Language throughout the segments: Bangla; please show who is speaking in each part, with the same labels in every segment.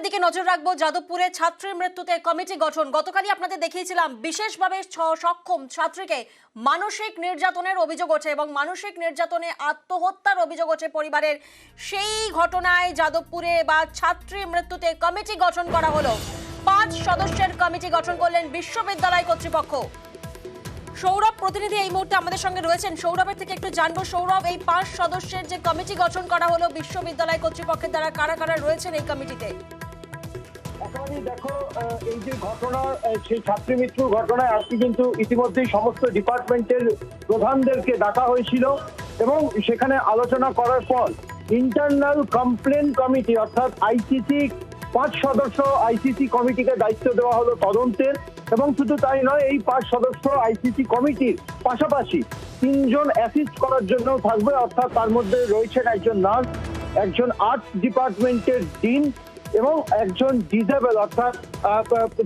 Speaker 1: দিকে নজর রাখবো। যাদবপুরে ছাত্রীর মৃত্যুতে কমিটি গঠন। গতকালই আপনাদের দেখিয়েছিলাম বিশেষভাবে সক্ষম ছাত্রীকে মানসিক নির্যাতনের অভিযোগ ওঠে এবং মানসিক নির্যাতনে আত্মহত্যার অভিযোগ ওঠে পরিবারের। সেই ঘটনায় যাদবপুরে এবার ছাত্রীর মৃত্যুতে কমিটি গঠন করা হলো। 5 সদস্যের কমিটি গঠন করলেন বিশ্ববিদ্যালয় কর্তৃপক্ষ। সৌরভ প্রতিনিধি এই মুহূর্তে আমাদের সঙ্গে রয়েছেন। সৌরভের থেকে একটু জানবো, সৌরভ, এই 5 সদস্যের যে কমিটি গঠন করা হলো বিশ্ববিদ্যালয় কর্তৃপক্ষের দ্বারা, কারা কারা রয়েছেন এই কমিটিতে?
Speaker 2: দেখো, এই যে ঘটনা, সেই ছাত্রী মৃত্যুর ঘটনায় আজকে কিন্তু ইতিমধ্যেই সমস্ত ডিপার্টমেন্টের প্রধানদেরকে ডাকা হয়েছিল এবং সেখানে আলোচনা করার পর ইন্টারনাল কমপ্লেন কমিটি অর্থাৎ আইসিসি 5 সদস্য আইসিসি কমিটিকে দায়িত্ব দেওয়া হলো তদন্তের। এবং শুধু তাই নয়, এই 5 সদস্য আইসিসি কমিটির পাশাপাশি 3 জন অ্যাসিস্ট করার জন্য থাকবে, অর্থাৎ তার মধ্যে রয়েছেন একজন নার্স, একজন আর্টস ডিপার্টমেন্টের ডিন এবং একজন ডিসেবল অর্থাৎ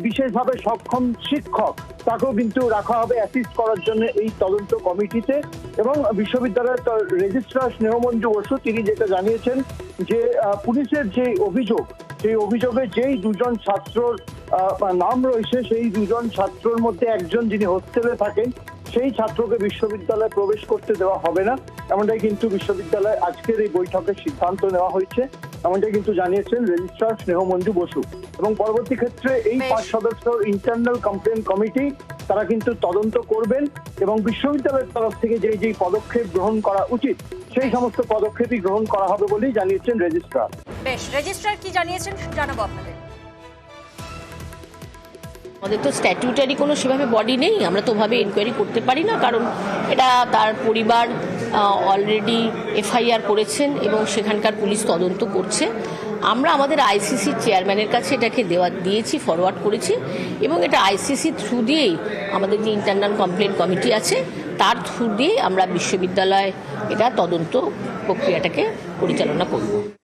Speaker 2: বিশেষভাবে সক্ষম শিক্ষক, তাকেও কিন্তু রাখা হবে অ্যাসিস্ট করার জন্য এই তদন্ত কমিটিতে। এবং বিশ্ববিদ্যালয়ের রেজিস্ট্রার স্নেহমঞ্জু বসু তিনি যেটা জানিয়েছেন যে পুলিশের যে অভিযোগ, সেই অভিযোগে যেই 2 জন ছাত্রর নাম রয়েছে, সেই 2 জন ছাত্রর মধ্যে একজন যিনি হোস্টেলে থাকেন, সেই ছাত্রকে বিশ্ববিদ্যালয়ে প্রবেশ করতে দেওয়া হবে না, এমনটাই কিন্তু বিশ্ববিদ্যালয়ে আজকের এই বৈঠকের সিদ্ধান্ত নেওয়া হয়েছে, এমনটাই কিন্তু জানিয়েছেন রেজিস্ট্রার স্নেহমঞ্জু বসু। এবং পরবর্তী ক্ষেত্রে এই 5 সদস্য ইন্টারনাল কমপ্লেন কমিটি তারা কিন্তু তদন্ত করবেন এবং বিশ্ববিদ্যালয়ের তরফ থেকে যেই পদক্ষেপ গ্রহণ করা উচিত সেই সমস্ত পদক্ষেপই গ্রহণ করা হবে বলেই জানিয়েছেন রেজিস্ট্রার।
Speaker 1: বেশ, রেজিস্ট্রার কি জানিয়েছেন জানাবো আপনাদের।
Speaker 3: আমাদের তো স্ট্যাটিউটারি কোনো সেভাবে বডি নেই, আমরা তো ওভাবে এনকোয়ারি করতে পারি না, কারণ এটা তার পরিবার অলরেডি এফআইআর করেছেন এবং সেখানকার পুলিশ তদন্ত করছে। আমরা আমাদের আইসিসি চেয়ারম্যানের কাছে এটাকে দিয়েছি, ফরওয়ার্ড করেছি এবং এটা আইসিসি থ্রু দিয়েই আমাদের যে ইন্টারনাল কমপ্লেন কমিটি আছে তার থ্রু দিয়ে আমরা বিশ্ববিদ্যালয় এটা তদন্ত প্রক্রিয়াটাকে পরিচালনা করব।